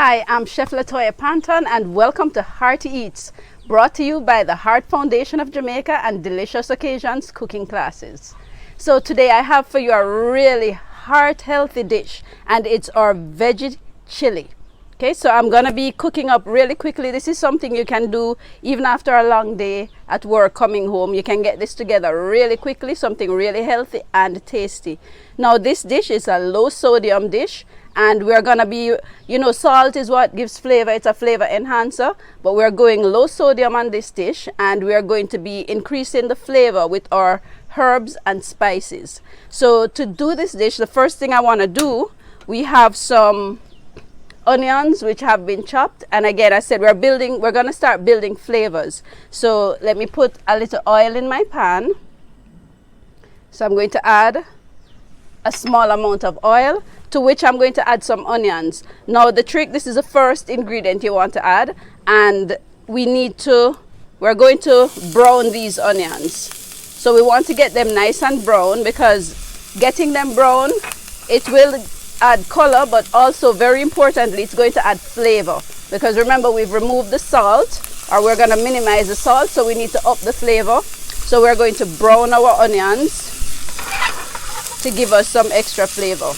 Hi, I'm Chef Latoya Panton and welcome to Hearty Eats, brought to you by the Heart Foundation of Jamaica and Delicious Occasions Cooking Classes. So today I have for you a really heart healthy dish, and it's our veggie chili. Okay, so I'm gonna be cooking up really quickly. This is something you can do even after a long day at work coming home. You can get this together really quickly, something really healthy and tasty. Now this dish is a low sodium dish, and we're gonna be, salt is what gives flavor. It's a flavor enhancer, but we're going low sodium on this dish, and we're going to be increasing the flavor with our herbs and spices. So to do this dish, the first thing I want to do, we have some onions which have been chopped, and again I said we're going to start building flavors. So let me put a little oil in my pan. So I'm going to add a small amount of oil, to which I'm going to add some onions. Now the trick, this is the first ingredient you want to add, and we're going to brown these onions. So we want to get them nice and brown, because getting them brown, it will add color, but also very importantly it's going to add flavor, because remember we've removed the salt, or we're going to minimize the salt, so we need to up the flavor. So we're going to brown our onions to give us some extra flavor.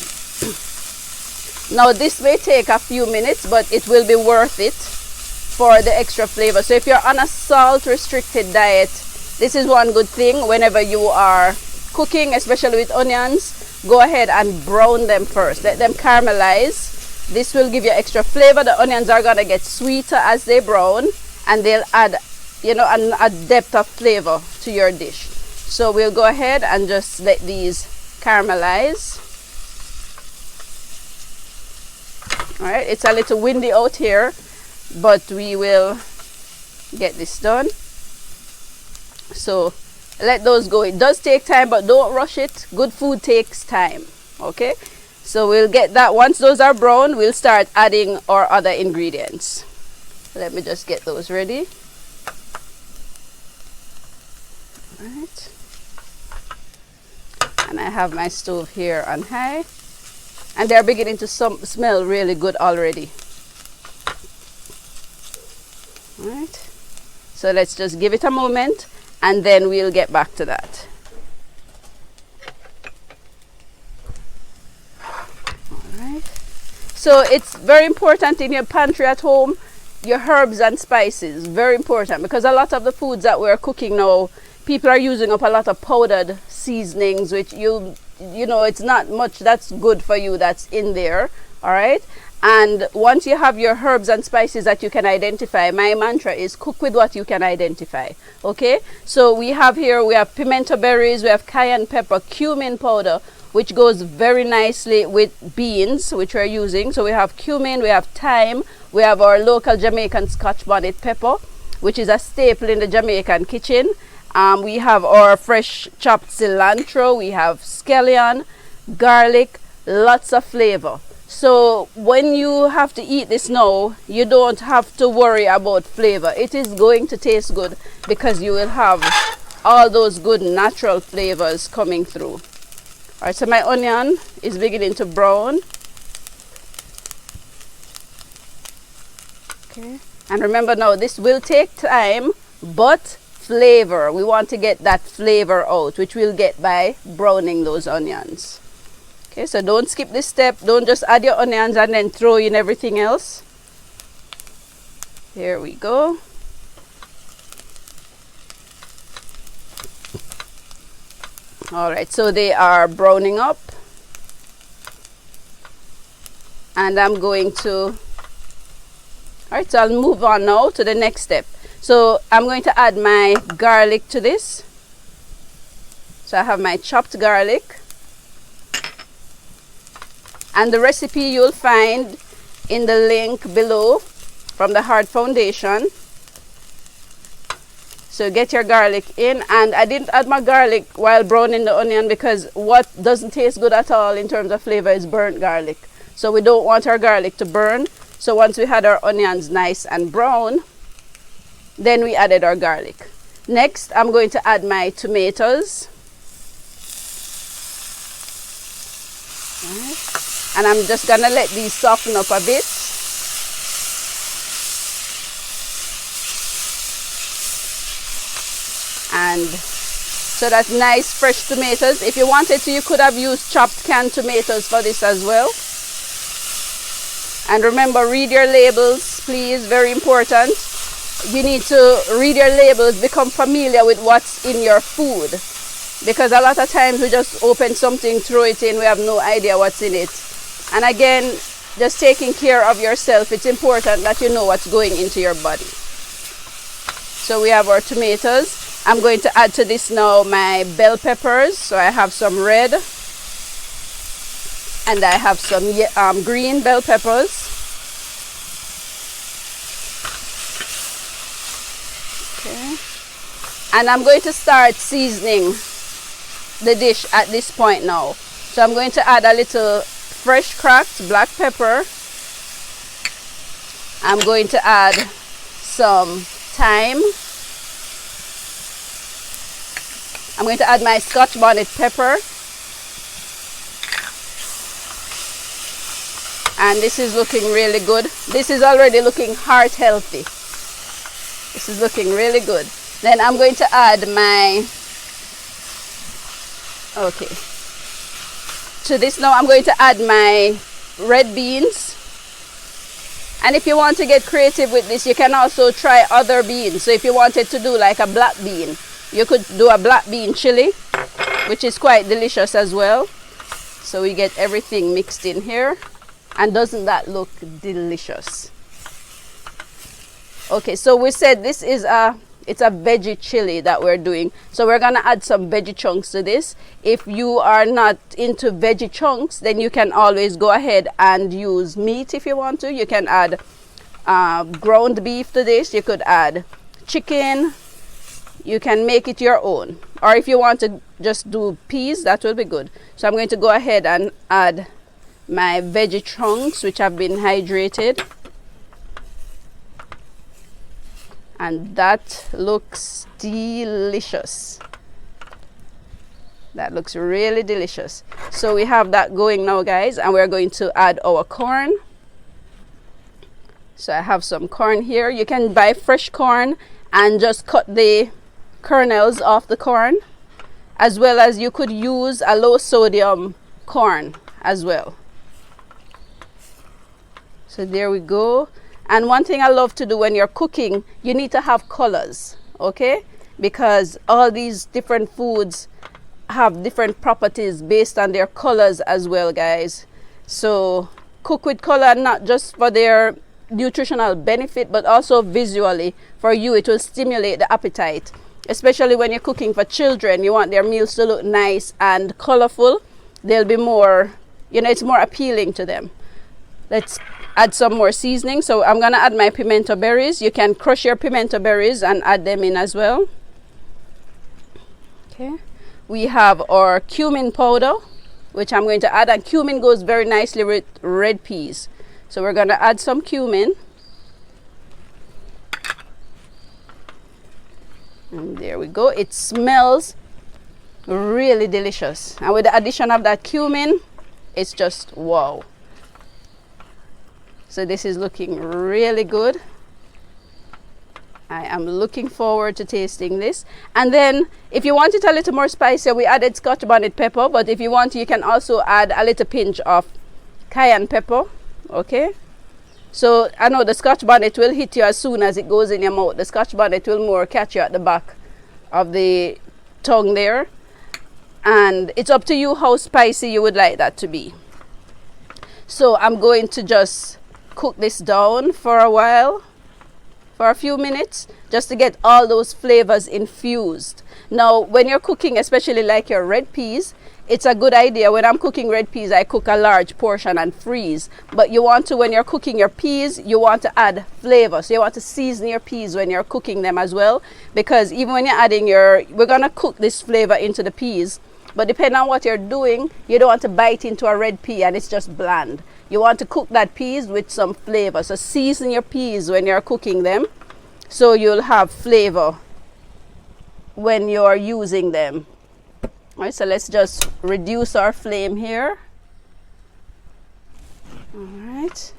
Now this may take a few minutes, but it will be worth it for the extra flavor. So if you're on a salt restricted diet, this is one good thing. Whenever you are cooking, especially with onions, go ahead and brown them first. Let them caramelize. This will give you extra flavor. The onions are going to get sweeter as they brown, and they'll add, a depth of flavor to your dish. So we'll go ahead and just let these caramelize. All right, it's a little windy out here, but we will get this done. So let those go. It does take time, but don't rush it. Good food takes time. Okay, so we'll get that. Once those are brown, we'll start adding our other ingredients. Let me just get those ready. All right, and I have my stove here on high, and they're beginning to smell really good already. All right, so let's just give it a moment, and then we'll get back to that. All right, so it's very important in your pantry at home, your herbs and spices, very important, because a lot of the foods that we're cooking now, people are using up a lot of powdered seasonings, which it's not much that's good for you that's in there. All right, and once you have your herbs and spices that you can identify, my mantra is cook with what you can identify. Okay, so we have pimento berries, we have cayenne pepper, cumin powder, which goes very nicely with beans, which we're using. So we have cumin, we have thyme, we have our local Jamaican Scotch bonnet pepper, which is a staple in the Jamaican kitchen. We have our fresh chopped cilantro, we have scallion, garlic, lots of flavor. So when you have to eat this now, you don't have to worry about flavor. It is going to taste good, because you will have all those good natural flavors coming through. All right, so my onion is beginning to brown. Okay, and remember now, this will take time, but flavor, we want to get that flavor out, which we'll get by browning those onions. Okay, so don't skip this step. Don't just add your onions and then throw in everything else. Here we go. All right, so they are browning up, and I'm going to, all right, so I'll move on now to the next step. So I'm going to add my garlic to this. So I have my chopped garlic, and the recipe you'll find in the link below from the Heart Foundation. So get your garlic in, and I didn't add my garlic while browning the onion, because what doesn't taste good at all in terms of flavor is burnt garlic. So we don't want our garlic to burn. So once we had our onions nice and brown, then we added our garlic. Next, I'm going to add my tomatoes. All right. And I'm just gonna let these soften up a bit. And so that's nice fresh tomatoes. If you wanted to, you could have used chopped canned tomatoes for this as well. And remember, read your labels, please, very important. You need to read your labels, become familiar with what's in your food. Because a lot of times we just open something, throw it in, we have no idea what's in it. And again, just taking care of yourself, it's important that you know what's going into your body. So we have our tomatoes. I'm going to add to this now my bell peppers. So I have some red and I have some green bell peppers. Okay. And I'm going to start seasoning the dish at this point now. So I'm going to add a little fresh cracked black pepper. I'm going to add some thyme. I'm going to add my Scotch bonnet pepper. And this is looking really good. This is already looking heart healthy. This is looking really good. Then I'm going to add my, okay. To this now I'm going to add my red beans. And if you want to get creative with this, you can also try other beans. So if you wanted to do like a black bean, you could do a black bean chili, which is quite delicious as well. So we get everything mixed in here. And doesn't that look delicious? Okay, so we said this is it's a veggie chili that we're doing. So we're gonna add some veggie chunks to this. If you are not into veggie chunks, then you can always go ahead and use meat if you want to. You can add ground beef to this. You could add chicken. You can make it your own. Or if you want to just do peas, that will be good. So I'm going to go ahead and add my veggie chunks, which have been hydrated. And that looks delicious. That looks really delicious. So we have that going now, guys, and we're going to add our corn. So I have some corn here. You can buy fresh corn and just cut the kernels off the corn, as well as you could use a low sodium corn as well. So there we go. And one thing I love to do when you're cooking, you need to have colors, okay? Because all these different foods have different properties based on their colors as well, guys. So cook with color, not just for their nutritional benefit, but also visually for you. It will stimulate the appetite, especially when you're cooking for children. You want their meals to look nice and colorful. They'll be more, it's more appealing to them. Let's add some more seasoning. So I'm gonna add my pimento berries. You can crush your pimento berries and add them in as well. Okay, we have our cumin powder, which I'm going to add, and cumin goes very nicely with red peas. So we're gonna add some cumin. And there we go. It smells really delicious. And with the addition of that cumin, it's just wow. So this is looking really good. I am looking forward to tasting this. And then if you want it a little more spicy, we added Scotch bonnet pepper, but if you want, you can also add a little pinch of cayenne pepper. Okay, so I know the Scotch bonnet will hit you as soon as it goes in your mouth. The Scotch bonnet will more catch you at the back of the tongue there, and it's up to you how spicy you would like that to be. So I'm going to just cook this down for a while, for a few minutes, just to get all those flavors infused. Now when you're cooking, especially like your red peas, it's a good idea. When I'm cooking red peas, I cook a large portion and freeze. But you want to, when you're cooking your peas, you want to add flavor. So you want to season your peas when you're cooking them as well, because even when you're adding we're gonna cook this flavor into the peas, but depending on what you're doing, you don't want to bite into a red pea and it's just bland. You want to cook that peas with some flavor. So season your peas when you're cooking them, so you'll have flavor when you're using them. All right, so let's just reduce our flame here. All right,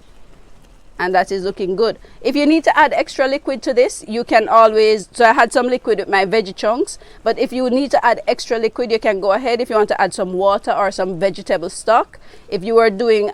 and that is looking good. If you need to add extra liquid to this, you can always, so I had some liquid with my veggie chunks, but if you need to add extra liquid, you can go ahead if you want to add some water or some vegetable stock. If you are doing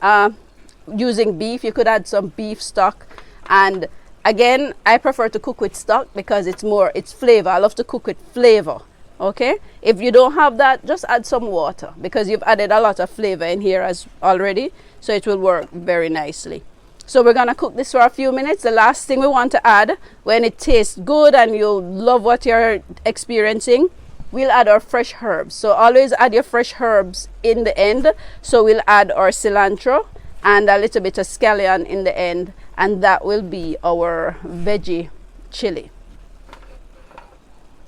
using beef, you could add some beef stock. And again, I prefer to cook with stock because it's flavor. I love to cook with flavor. Okay, if you don't have that, just add some water because you've added a lot of flavor in here as already, so it will work very nicely. So we're gonna cook this for a few minutes. The last thing we want to add when it tastes good and you love what you're experiencing, we'll add our fresh herbs. So always add your fresh herbs in the end. So we'll add our cilantro and a little bit of scallion in the end, and that will be our veggie chili.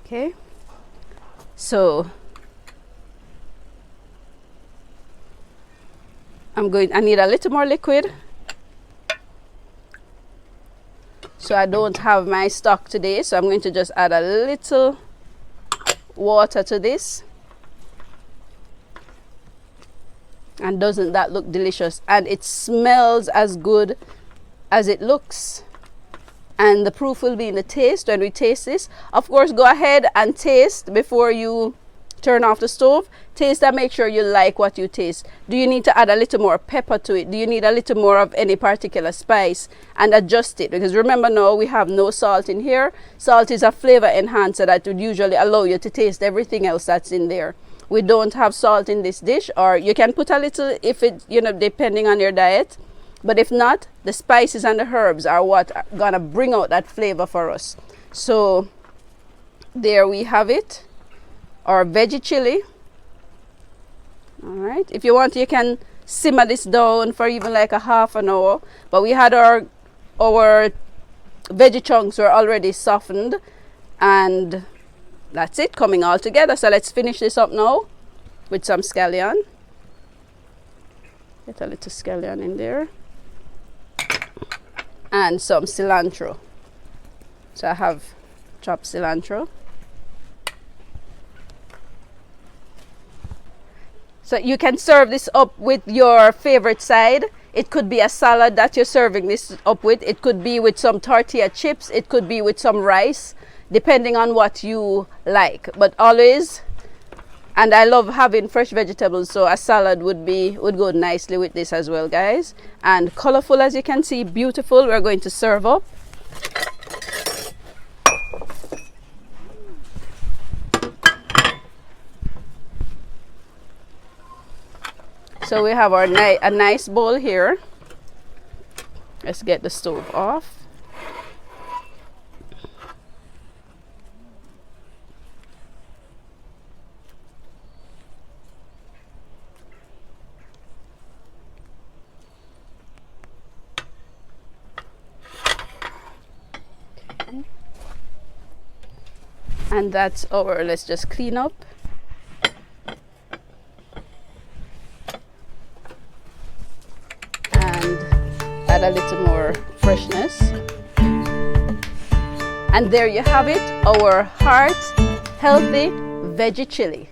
Okay, so I need a little more liquid. So I don't have my stock today, so I'm going to just add a little water to this. And doesn't that look delicious? And it smells as good as it looks. And the proof will be in the taste when we taste this. Of course, go ahead and taste before you turn off the stove. Taste and make sure you like what you taste. Do you need to add a little more pepper to it? Do you need a little more of any particular spice? And adjust it, because remember now we have no salt in here. Salt is a flavor enhancer that would usually allow you to taste everything else that's in there. We don't have salt in this dish, or you can put a little if it, depending on your diet. But if not, the spices and the herbs are what are gonna bring out that flavor for us. So there we have it, our veggie chili. All right, if you want, you can simmer this down for even like a half an hour. But we had our veggie chunks were already softened, and that's it, coming all together. So let's finish this up now with some scallion. Get a little scallion in there. And some cilantro. So I have chopped cilantro. So you can serve this up with your favorite side. It could be a salad that you're serving this up with. It could be with some tortilla chips. It could be with some rice, depending on what you like. But always, and I love having fresh vegetables, so a salad would go nicely with this as well, guys. And colorful, as you can see, beautiful. We're going to serve up. So we have our a nice bowl here. Let's get the stove off. And that's our, let's just clean up. And add a little more freshness. And there you have it, our heart healthy veggie chili.